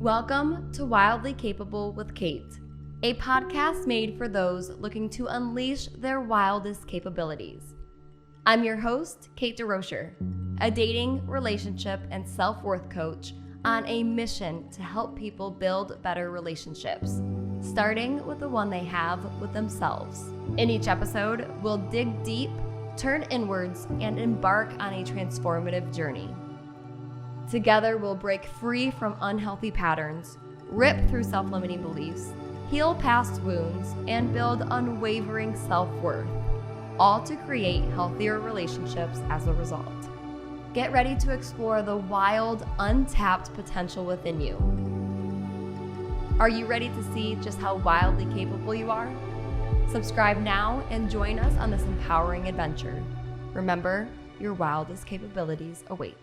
Welcome to Wildly Capable with Kate, a podcast made for those looking to unleash their wildest capabilities. I'm your host, Kate DeRocher, a dating, relationship, and self-worth coach on a mission to help people build better relationships, starting with the one they have with themselves. In each episode, we'll dig deep, turn inwards, and embark on a transformative journey. Together, we'll break free from unhealthy patterns, rip through self-limiting beliefs, heal past wounds, and build unwavering self-worth, all to create healthier relationships as a result. Get ready to explore the wild, untapped potential within you. Are you ready to see just how wildly capable you are? Subscribe now and join us on this empowering adventure. Remember, your wildest capabilities await.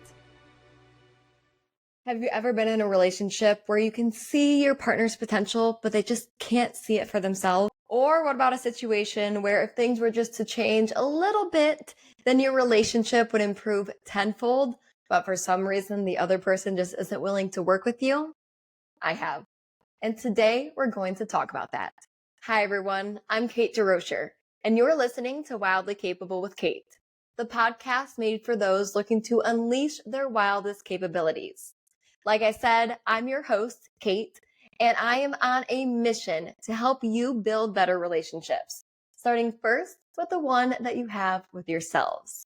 Have you ever been in a relationship where you can see your partner's potential, but they just can't see it for themselves? Or what about a situation where if things were just to change a little bit, then your relationship would improve tenfold, but for some reason the other person just isn't willing to work with you? I have. And today we're going to talk about that. Hi everyone, I'm Kate DeRocher, and you're listening to Wildly Capable with Kate, the podcast made for those looking to unleash their wildest capabilities. Like I said, I'm your host, Kate, and I am on a mission to help you build better relationships, starting first with the one that you have with yourselves.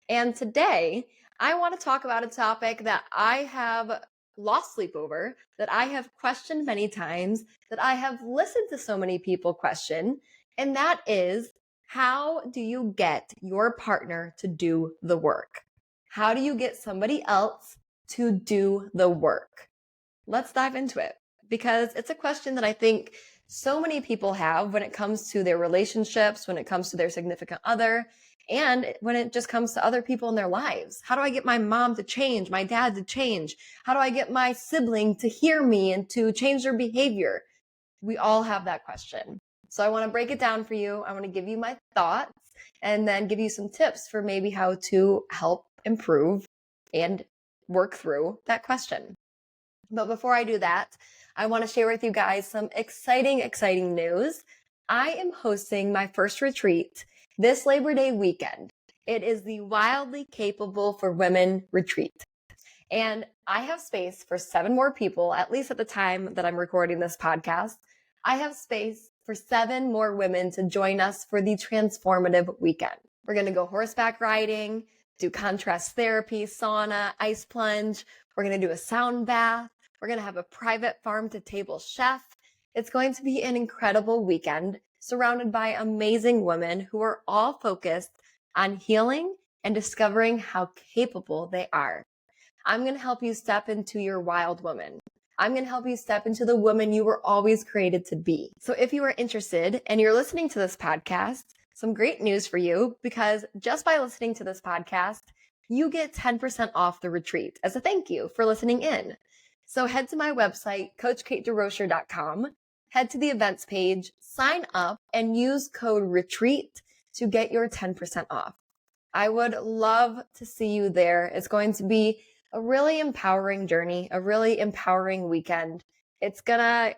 And today, I want to talk about a topic that I have lost sleep over, that I have questioned many times, that I have listened to so many people question, and that is, how do you get your partner to do the work? How do you get somebody else to do the work? Let's dive into it, because it's a question that I think so many people have when it comes to their relationships, when it comes to their significant other, and when it just comes to other people in their lives. How do I get my mom to change, my dad to change? How do I get my sibling to hear me and to change their behavior? We all have that question. So I want to break it down for you. I want to give you my thoughts and then give you some tips for maybe how to help improve and work through that question. But before I do that, I want to share with you guys some exciting news. I am hosting my first retreat this Labor Day weekend. It is the Wildly Capable for Women retreat. And I have space for 7 more people, at least at the time that I'm recording this podcast. I have space for 7 more women to join us for the transformative weekend. We're going to go horseback riding, do contrast therapy, sauna, ice plunge. We're going to do a sound bath. We're going to have a private farm-to-table chef. It's going to be an incredible weekend surrounded by amazing women who are all focused on healing and discovering how capable they are. I'm going to help you step into your wild woman. I'm going to help you step into the woman you were always created to be. So if you are interested and you're listening to this podcast, some great news for you, because just by listening to this podcast, you get 10% off the retreat as a thank you for listening in. So head to my website, CoachKateDeRocher.com, head to the events page, sign up, and use code RETREAT to get your 10% off. I would love to see you there. It's going to be a really empowering journey, a really empowering weekend. It's going to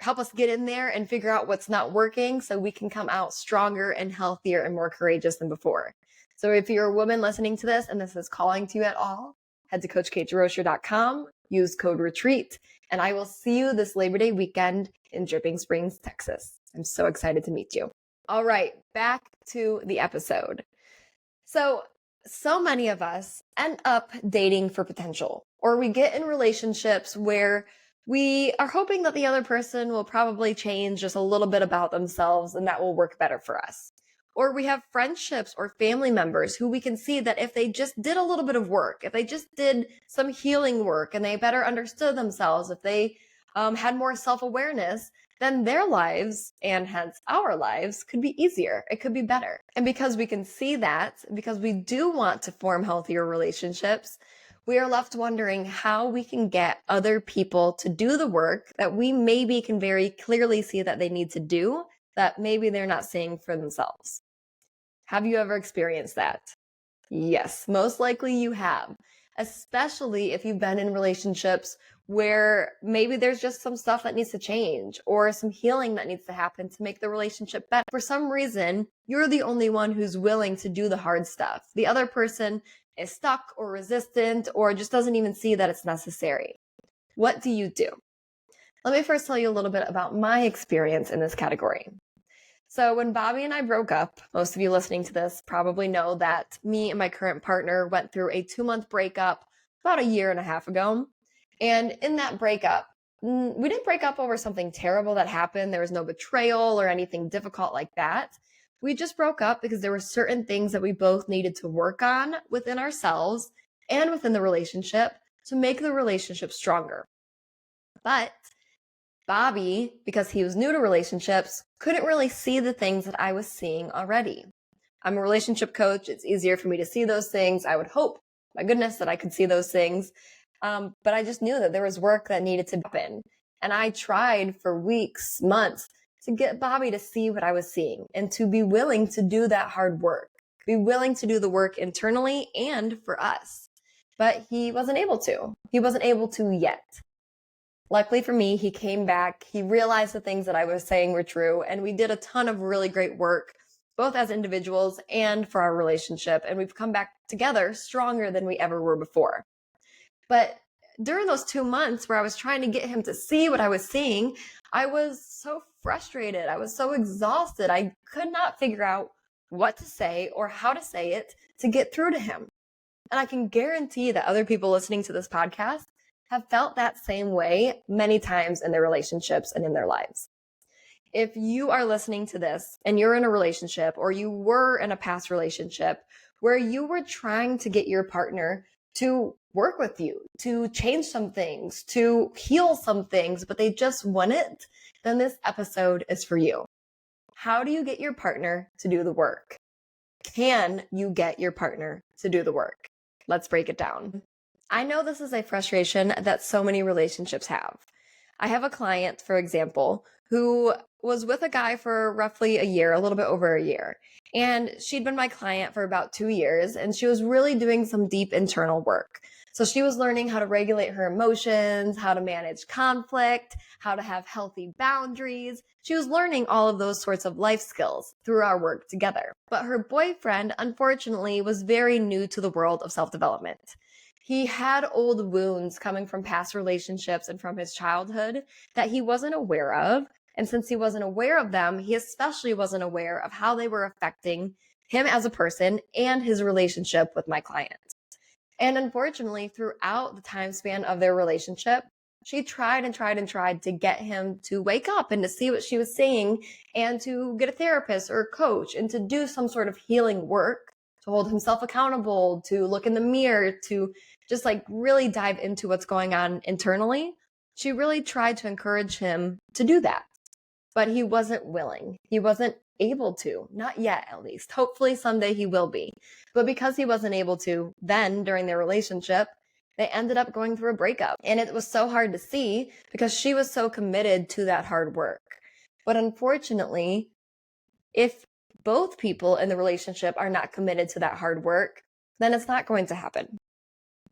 help us get in there and figure out what's not working so we can come out stronger and healthier and more courageous than before. So if you're a woman listening to this and this is calling to you at all, head to CoachKateDeRocher.com, use code RETREAT, and I will see you this Labor Day weekend in Dripping Springs, Texas. I'm so excited to meet you. All right, back to the episode. So many of us end up dating for potential, or we get in relationships where we are hoping that the other person will probably change just a little bit about themselves and that will work better for us. Or we have friendships or family members who we can see that if they just did a little bit of work, if they just did some healing work and they better understood themselves, if they had more self-awareness, then their lives, and hence our lives, could be easier. It could be better. And because we can see that, because we do want to form healthier relationships, we are left wondering how we can get other people to do the work that we maybe can very clearly see that they need to do, that maybe they're not seeing for themselves. Have you ever experienced that? Yes, most likely you have, especially if you've been in relationships where maybe there's just some stuff that needs to change or some healing that needs to happen to make the relationship better. For some reason, you're the only one who's willing to do the hard stuff. The other person is stuck or resistant or just doesn't even see that it's necessary. What do you do? Let me first tell you a little bit about my experience in this category. So when Bobby and I broke up, most of you listening to this probably know that me and my current partner went through a 2-month breakup about a year and a half ago. And in that breakup, we didn't break up over something terrible that happened. There was no betrayal or anything difficult like that. We just broke up because there were certain things that we both needed to work on within ourselves and within the relationship to make the relationship stronger. But Bobby, because he was new to relationships, couldn't really see the things that I was seeing already. I'm a relationship coach. It's easier for me to see those things. I would hope, my goodness, that I could see those things. But I just knew that there was work that needed to happen. And I tried for weeks, months to get Bobby to see what I was seeing and to be willing to do that hard work, be willing to do the work internally and for us. But he wasn't able to. He wasn't able to yet. Luckily for me, he came back. He realized the things that I was saying were true. And we did a ton of really great work, both as individuals and for our relationship. And we've come back together stronger than we ever were before. But during those 2 months where I was trying to get him to see what I was seeing, I was so frustrated. I was so exhausted. I could not figure out what to say or how to say it to get through to him. And I can guarantee that other people listening to this podcast have felt that same way many times in their relationships and in their lives. If you are listening to this and you're in a relationship or you were in a past relationship where you were trying to get your partner to work with you, to change some things, to heal some things, but they just wouldn't, then this episode is for you. How do you get your partner to do the work? Can you get your partner to do the work? Let's break it down. I know this is a frustration that so many relationships have. I have a client, for example, who was with a guy for roughly a year, a little bit over a year. And she'd been my client for about 2 years, and she was really doing some deep internal work. So she was learning how to regulate her emotions, how to manage conflict, how to have healthy boundaries. She was learning all of those sorts of life skills through our work together. But her boyfriend, unfortunately, was very new to the world of self-development. He had old wounds coming from past relationships and from his childhood that he wasn't aware of. And since he wasn't aware of them, he especially wasn't aware of how they were affecting him as a person and his relationship with my client. And unfortunately, throughout the time span of their relationship, she tried and tried and tried to get him to wake up and to see what she was saying and to get a therapist or a coach and to do some sort of healing work, to hold himself accountable, to look in the mirror, to just like really dive into what's going on internally. She really tried to encourage him to do that, but he wasn't willing. He wasn't able to, not yet at least. Hopefully someday he will be. But because he wasn't able to then during their relationship, they ended up going through a breakup. And it was so hard to see because she was so committed to that hard work. But unfortunately, if both people in the relationship are not committed to that hard work, then it's not going to happen.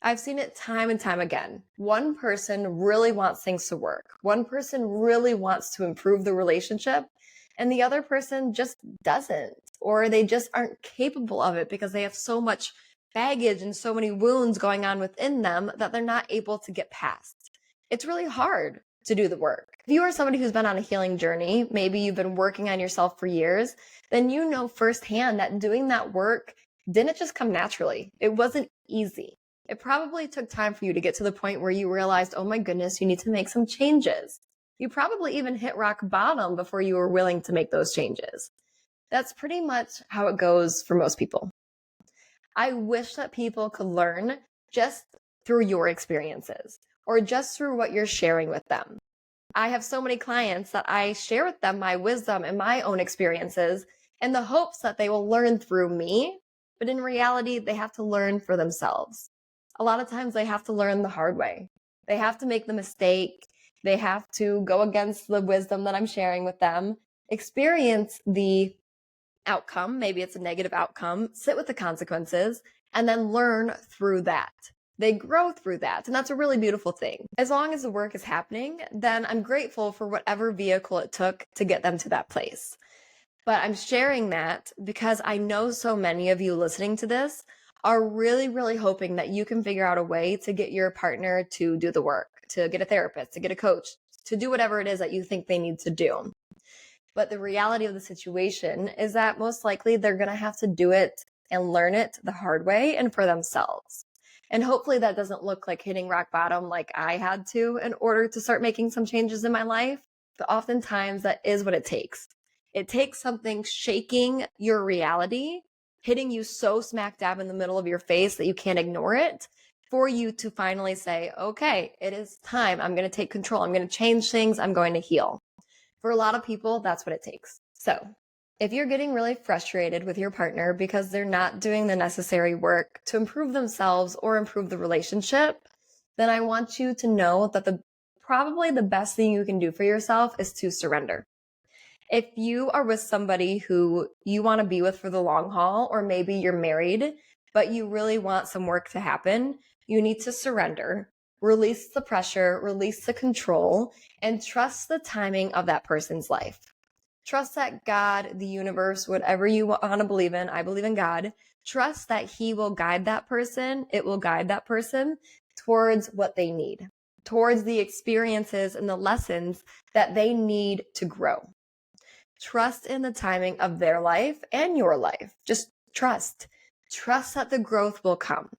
I've seen it time and time again. One person really wants things to work. One person really wants to improve the relationship, and the other person just doesn't, or they just aren't capable of it because they have so much baggage and so many wounds going on within them that they're not able to get past. It's really hard to do the work. If you are somebody who's been on a healing journey, maybe you've been working on yourself for years, then you know firsthand that doing that work didn't just come naturally. It wasn't easy. It probably took time for you to get to the point where you realized, oh my goodness, you need to make some changes. You probably even hit rock bottom before you were willing to make those changes. That's pretty much how it goes for most people. I wish that people could learn just through your experiences or just through what you're sharing with them. I have so many clients that I share with them my wisdom and my own experiences in the hopes that they will learn through me, but in reality, they have to learn for themselves. A lot of times they have to learn the hard way. They have to make the mistake. They have to go against the wisdom that I'm sharing with them, experience the outcome. Maybe it's a negative outcome, sit with the consequences, and then learn through that. They grow through that. And that's a really beautiful thing. As long as the work is happening, then I'm grateful for whatever vehicle it took to get them to that place. But I'm sharing that because I know so many of you listening to this are really, really hoping that you can figure out a way to get your partner to do the work, to get a therapist, to get a coach, to do whatever it is that you think they need to do. But the reality of the situation is that most likely they're going to have to do it and learn it the hard way and for themselves. And hopefully that doesn't look like hitting rock bottom like I had to in order to start making some changes in my life. But oftentimes that is what it takes. It takes something shaking your reality, hitting you so smack dab in the middle of your face that you can't ignore it, for you to finally say, okay, it is time. I'm going to take control. I'm going to change things. I'm going to heal. For a lot of people, that's what it takes. So if you're getting really frustrated with your partner because they're not doing the necessary work to improve themselves or improve the relationship, then I want you to know that probably the best thing you can do for yourself is to surrender. If you are with somebody who you want to be with for the long haul, or maybe you're married, but you really want some work to happen, you need to surrender, release the pressure, release the control, and trust the timing of that person's life. Trust that God, the universe, whatever you want to believe in, I believe in God, trust that He will guide that person, it will guide that person towards what they need, towards the experiences and the lessons that they need to grow. Trust in the timing of their life and your life. Just trust. Trust that the growth will come.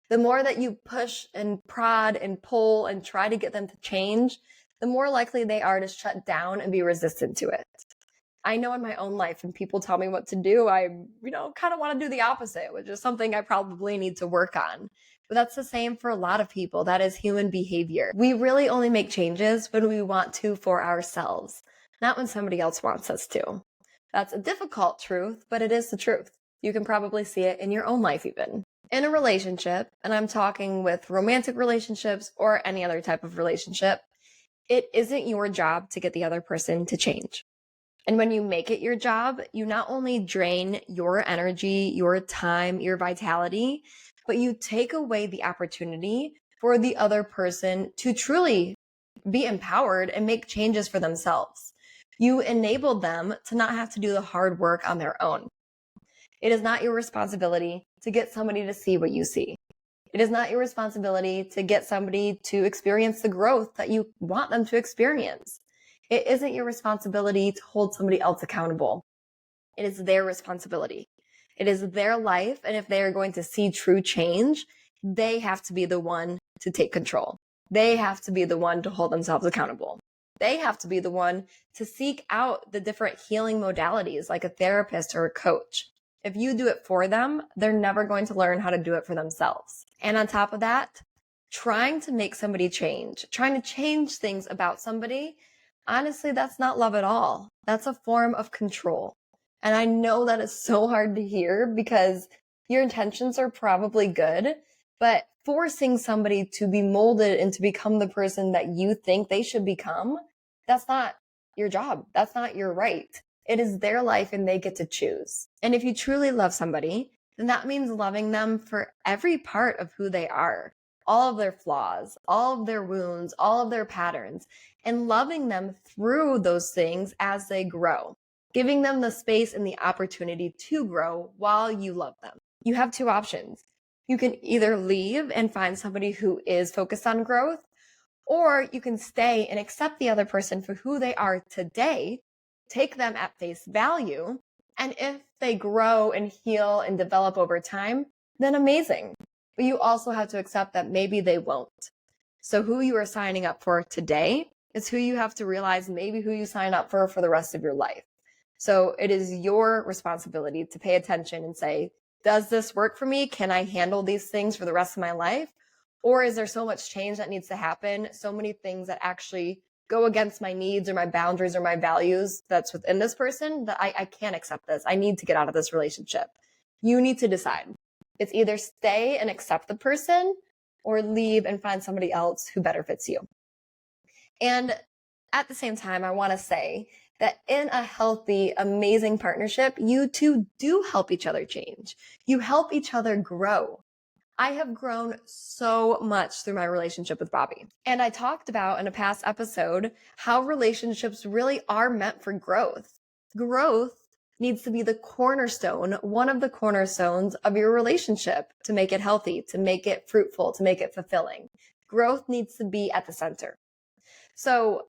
The more that you push and prod and pull and try to get them to change, the more likely they are to shut down and be resistant to it. I know in my own life, when people tell me what to do, I, kind of want to do the opposite, which is something I probably need to work on. But that's the same for a lot of people. That is human behavior. We really only make changes when we want to for ourselves, not when somebody else wants us to. That's a difficult truth, but it is the truth. You can probably see it in your own life even. In a relationship, and I'm talking with romantic relationships or any other type of relationship, it isn't your job to get the other person to change. And when you make it your job, you not only drain your energy, your time, your vitality, but you take away the opportunity for the other person to truly be empowered and make changes for themselves. You enable them to not have to do the hard work on their own. It is not your responsibility to get somebody to see what you see. It is not your responsibility to get somebody to experience the growth that you want them to experience. It isn't your responsibility to hold somebody else accountable. It is their responsibility. It is their life. And if they are going to see true change, they have to be the one to take control. They have to be the one to hold themselves accountable. They have to be the one to seek out the different healing modalities like a therapist or a coach. If you do it for them, they're never going to learn how to do it for themselves. And on top of that, trying to make somebody change, trying to change things about somebody, honestly, that's not love at all. That's a form of control. And I know that is so hard to hear because your intentions are probably good, but forcing somebody to be molded and to become the person that you think they should become, that's not your job. That's not your right. It is their life and they get to choose. And if you truly love somebody, then that means loving them for every part of who they are, all of their flaws, all of their wounds, all of their patterns, and loving them through those things as they grow, giving them the space and the opportunity to grow while you love them. You have two options. You can either leave and find somebody who is focused on growth, or you can stay and accept the other person for who they are today, take them at face value, and if they grow and heal and develop over time, then amazing. But you also have to accept that maybe they won't. So who you are signing up for today is who you have to realize maybe who you sign up for the rest of your life. So it is your responsibility to pay attention and say, does this work for me? Can I handle these things for the rest of my life? Or is there so much change that needs to happen? So many things that actually go against my needs or my boundaries or my values that's within this person that I can't accept this. I need to get out of this relationship. You need to decide. It's either stay and accept the person or leave and find somebody else who better fits you. And at the same time, I want to say that in a healthy, amazing partnership, you two do help each other change. You help each other grow. I have grown so much through my relationship with Bobby. And I talked about in a past episode how relationships really are meant for growth. Growth needs to be the cornerstone, one of the cornerstones of your relationship to make it healthy, to make it fruitful, to make it fulfilling. Growth needs to be at the center. So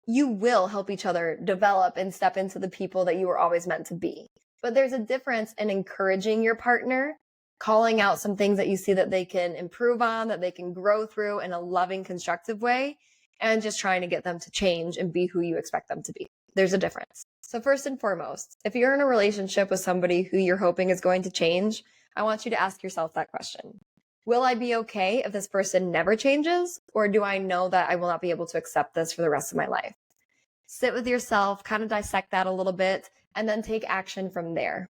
you will help each other develop and step into the people that you were always meant to be. But there's a difference in encouraging your partner, calling out some things that you see that they can improve on, that they can grow through in a loving, constructive way, and just trying to get them to change and be who you expect them to be. There's a difference. So first and foremost, if you're in a relationship with somebody who you're hoping is going to change, I want you to ask yourself that question. Will I be okay if this person never changes? Or do I know that I will not be able to accept this for the rest of my life? Sit with yourself, kind of dissect that a little bit, and then take action from there.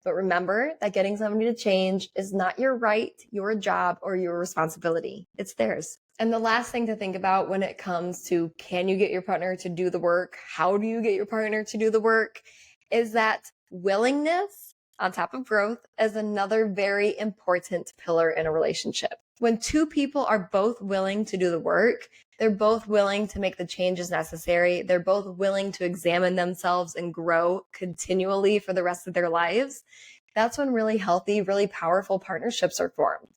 But remember that getting somebody to change is not your right, your job, or your responsibility. It's theirs. And the last thing to think about when it comes to can you get your partner to do the work, how do you get your partner to do the work, is that willingness on top of growth is another very important pillar in a relationship. When two people are both willing to do the work, they're both willing to make the changes necessary, they're both willing to examine themselves and grow continually for the rest of their lives, that's when really healthy, really powerful partnerships are formed.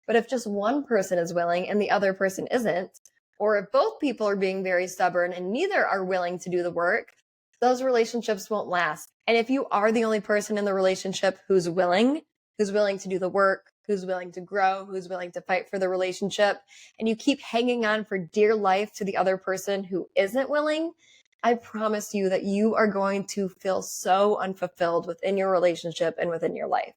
But if just one person is willing and the other person isn't, or if both people are being very stubborn and neither are willing to do the work, those relationships won't last. And if you are the only person in the relationship who's willing to do the work, who's willing to grow, who's willing to fight for the relationship, and you keep hanging on for dear life to the other person who isn't willing, I promise you that you are going to feel so unfulfilled within your relationship and within your life.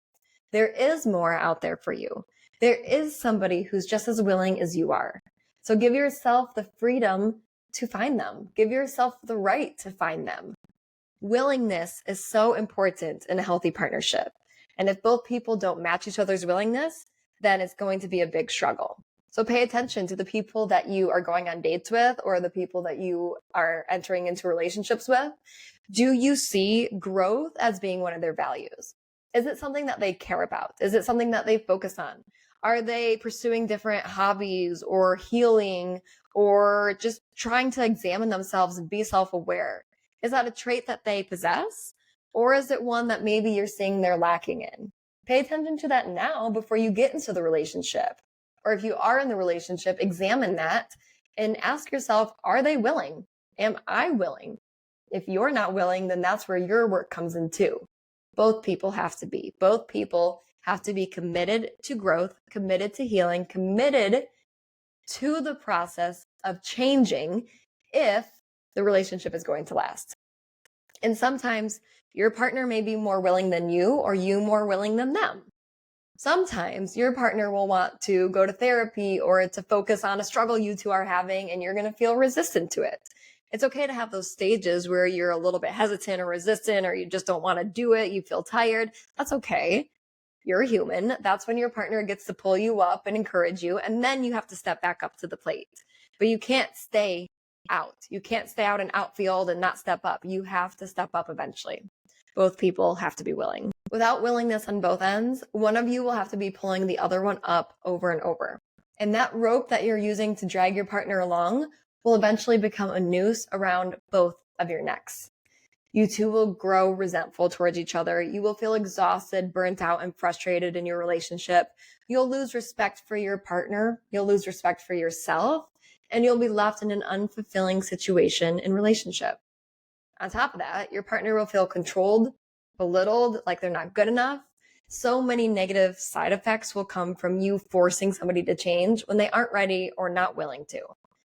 There is more out there for you. There is somebody who's just as willing as you are. So give yourself the freedom to find them. Give yourself the right to find them. Willingness is so important in a healthy partnership. And if both people don't match each other's willingness, then it's going to be a big struggle. So pay attention to the people that you are going on dates with or the people that you are entering into relationships with. Do you see growth as being one of their values? Is it something that they care about? Is it something that they focus on? Are they pursuing different hobbies or healing or just trying to examine themselves and be self-aware? Is that a trait that they possess? Or is it one that maybe you're seeing they're lacking in? Pay attention to that now before you get into the relationship. Or if you are in the relationship, examine that and ask yourself, are they willing? Am I willing? If you're not willing, then that's where your work comes in too. Both people have to be. Both people have to be committed to growth, committed to healing, committed to the process of changing if the relationship is going to last. And sometimes your partner may be more willing than you or you more willing than them. Sometimes your partner will want to go to therapy or to focus on a struggle you two are having and you're going to feel resistant to it. It's okay to have those stages where you're a little bit hesitant or resistant or you just don't want to do it, you feel tired. That's okay. You're human. That's when your partner gets to pull you up and encourage you, and then you have to step back up to the plate. But you can't stay out. You can't stay out in outfield and not step up. You have to step up eventually. Both people have to be willing. Without willingness on both ends, one of you will have to be pulling the other one up over and over. And that rope that you're using to drag your partner along will eventually become a noose around both of your necks. You two will grow resentful towards each other. You will feel exhausted, burnt out, and frustrated in your relationship. You'll lose respect for your partner. You'll lose respect for yourself. And you'll be left in an unfulfilling situation in relationship. On top of that, your partner will feel controlled, belittled, like they're not good enough. So many negative side effects will come from you forcing somebody to change when they aren't ready or not willing to.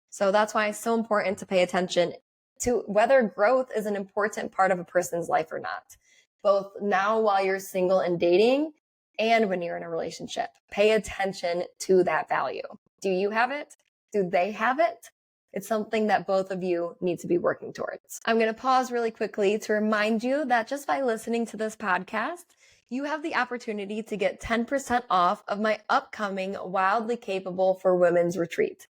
So that's why it's so important to pay attention to whether growth is an important part of a person's life or not, both now while you're single and dating and when you're in a relationship. Pay attention to that value. Do you have it? Do they have it? It's something that both of you need to be working towards. I'm going to pause really quickly to remind you that just by listening to this podcast, you have the opportunity to get 10% off of my upcoming Wildly Capable for Women's retreat.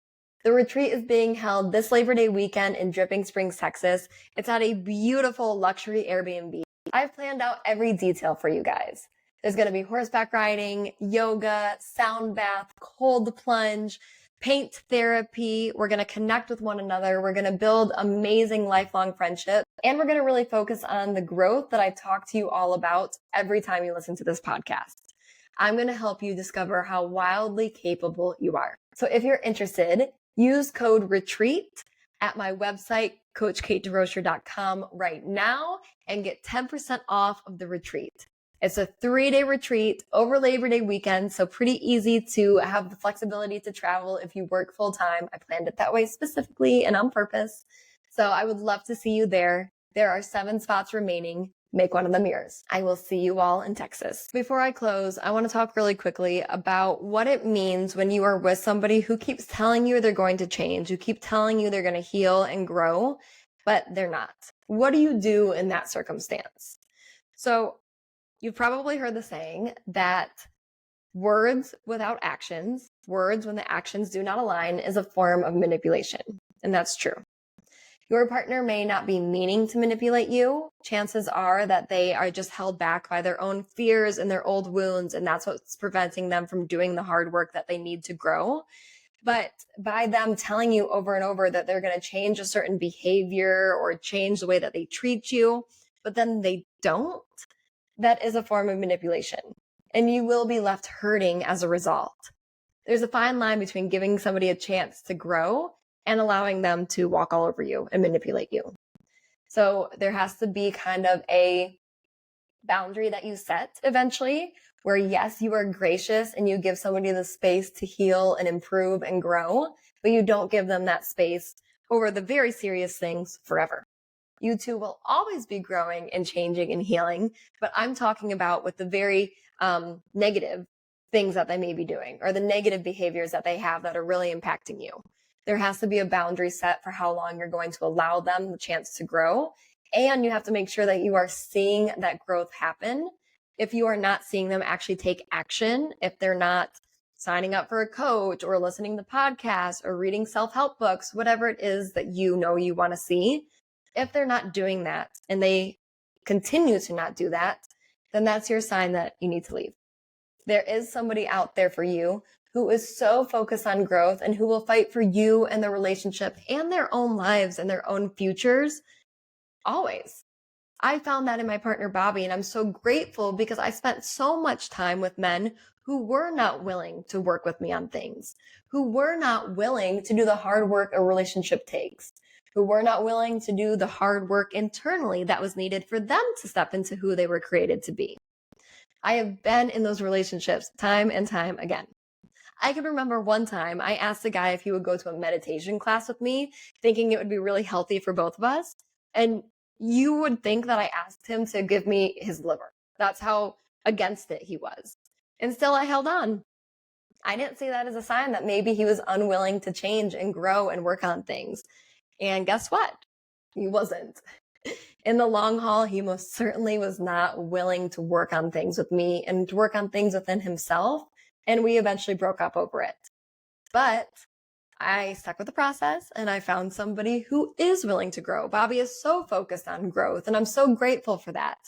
The retreat is being held this Labor Day weekend in Dripping Springs, Texas. It's at a beautiful luxury Airbnb. I've planned out every detail for you guys. There's going to be horseback riding, yoga, sound bath, cold plunge, paint therapy. We're going to connect with one another. We're going to build amazing lifelong friendships. And we're going to really focus on the growth that I talk to you all about every time you listen to this podcast. I'm going to help you discover how wildly capable you are. So if you're interested, use code RETREAT at my website, CoachKateDeRocher.com right now and get 10% off of the retreat. It's a 3-day retreat over Labor Day weekend, so pretty easy to have the flexibility to travel if you work full time. I planned it that way specifically and on purpose. So I would love to see you there. There are 7 spots remaining. Make one of them yours. I will see you all in Texas. Before I close, I want to talk really quickly about what it means when you are with somebody who keeps telling you they're going to change, who keep telling you they're going to heal and grow, but they're not. What do you do in that circumstance? So you've probably heard the saying that words without actions, words when the actions do not align, is a form of manipulation. And that's true. Your partner may not be meaning to manipulate you. Chances are that they are just held back by their own fears and their old wounds, and that's what's preventing them from doing the hard work that they need to grow. But by them telling you over and over that they're going to change a certain behavior or change the way that they treat you, but then they don't, that is a form of manipulation. And you will be left hurting as a result. There's a fine line between giving somebody a chance to grow and allowing them to walk all over you and manipulate you. So there has to be kind of a boundary that you set eventually where, yes, you are gracious and you give somebody the space to heal and improve and grow, but you don't give them that space over the very serious things forever. You two will always be growing and changing and healing, but I'm talking about with the very negative things that they may be doing or the negative behaviors that they have that are really impacting you. There has to be a boundary set for how long you're going to allow them the chance to grow. And you have to make sure that you are seeing that growth happen. If you are not seeing them actually take action, if they're not signing up for a coach or listening to podcasts or reading self-help books, whatever it is that you know you want to see, if they're not doing that and they continue to not do that, then that's your sign that you need to leave. There is somebody out there for you who is so focused on growth and who will fight for you and the relationship and their own lives and their own futures always. I found that in my partner, Bobby, and I'm so grateful because I spent so much time with men who were not willing to work with me on things, who were not willing to do the hard work a relationship takes, who were not willing to do the hard work internally that was needed for them to step into who they were created to be. I have been in those relationships time and time again. I can remember one time I asked a guy if he would go to a meditation class with me, thinking it would be really healthy for both of us. And you would think that I asked him to give me his liver. That's how against it he was. And still I held on. I didn't see that as a sign that maybe he was unwilling to change and grow and work on things. And guess what? He wasn't. In the long haul, he most certainly was not willing to work on things with me and to work on things within himself. And we eventually broke up over it. But I stuck with the process and I found somebody who is willing to grow. Bobby is so focused on growth and I'm so grateful for that.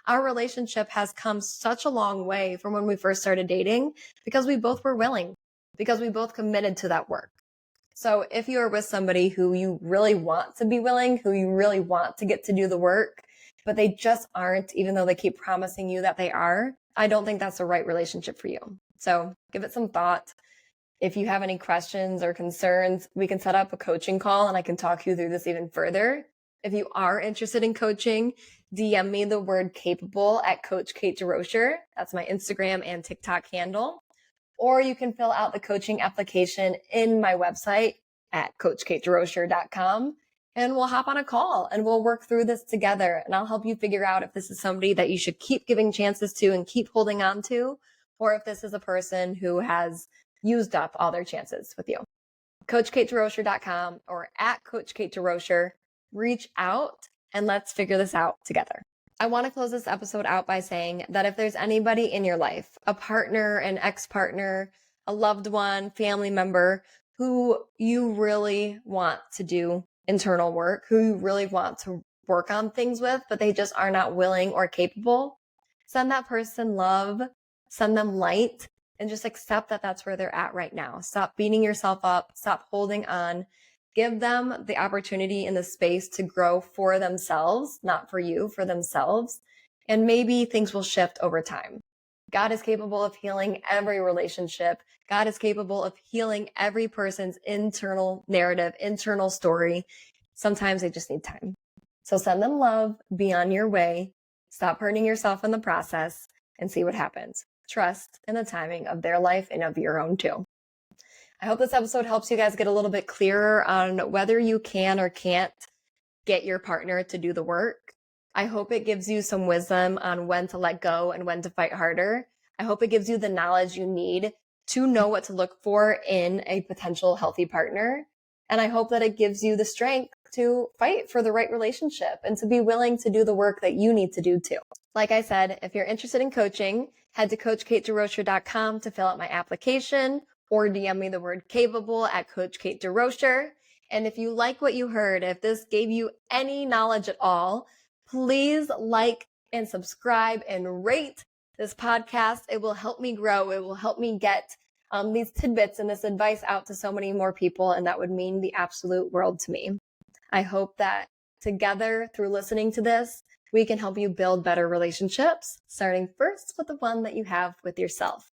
Our relationship has come such a long way from when we first started dating because we both were willing, because we both committed to that work. So if you are with somebody who you really want to be willing, who you really want to get to do the work, but they just aren't, even though they keep promising you that they are, I don't think that's the right relationship for you. So give it some thought. If you have any questions or concerns, we can set up a coaching call and I can talk you through this even further. If you are interested in coaching, DM me the word capable at Coach Kate DeRocher. That's my Instagram and TikTok handle. Or you can fill out the coaching application in my website at CoachKateDeRocher.com and we'll hop on a call and we'll work through this together and I'll help you figure out if this is somebody that you should keep giving chances to and keep holding on to, or if this is a person who has used up all their chances with you. CoachKateDeRocher.com or at Coach Kate DeRocher. Reach out and let's figure this out together. I want to close this episode out by saying that if there's anybody in your life, a partner, an ex-partner, a loved one, family member, who you really want to do internal work, who you really want to work on things with, but they just are not willing or capable, Send that person love, send them light, and just accept that that's where they're at right now. Stop beating yourself up, stop holding on. Give them the opportunity and the space to grow for themselves, not for you, for themselves. And maybe things will shift over time. God is capable of healing every relationship. God is capable of healing every person's internal narrative, internal story. Sometimes they just need time. So send them love, be on your way, stop hurting yourself in the process, and see what happens. Trust in the timing of their life and of your own too. I hope this episode helps you guys get a little bit clearer on whether you can or can't get your partner to do the work. I hope it gives you some wisdom on when to let go and when to fight harder. I hope it gives you the knowledge you need to know what to look for in a potential healthy partner. And I hope that it gives you the strength to fight for the right relationship and to be willing to do the work that you need to do too. Like I said, if you're interested in coaching, head to CoachKateDeRocher.com to fill out my application or DM me the word capable at Coach Kate DeRocher. And if you like what you heard, if this gave you any knowledge at all, please like and subscribe and rate this podcast. It will help me grow. It will help me get these tidbits and this advice out to so many more people. And that would mean the absolute world to me. I hope that together, through listening to this, we can help you build better relationships, starting first with the one that you have with yourself.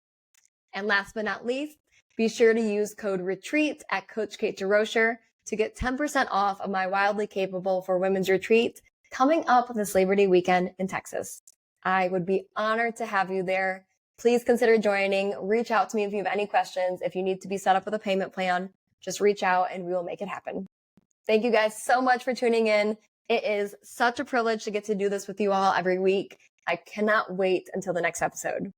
And last but not least, be sure to use code RETREAT at Coach Kate DeRocher to get 10% off of my Wildly Capable for Women's Retreat coming up this Labor Day weekend in Texas. I would be honored to have you there. Please consider joining. Reach out to me if you have any questions. If you need to be set up with a payment plan, just reach out and we will make it happen. Thank you guys so much for tuning in. It is such a privilege to get to do this with you all every week. I cannot wait until the next episode.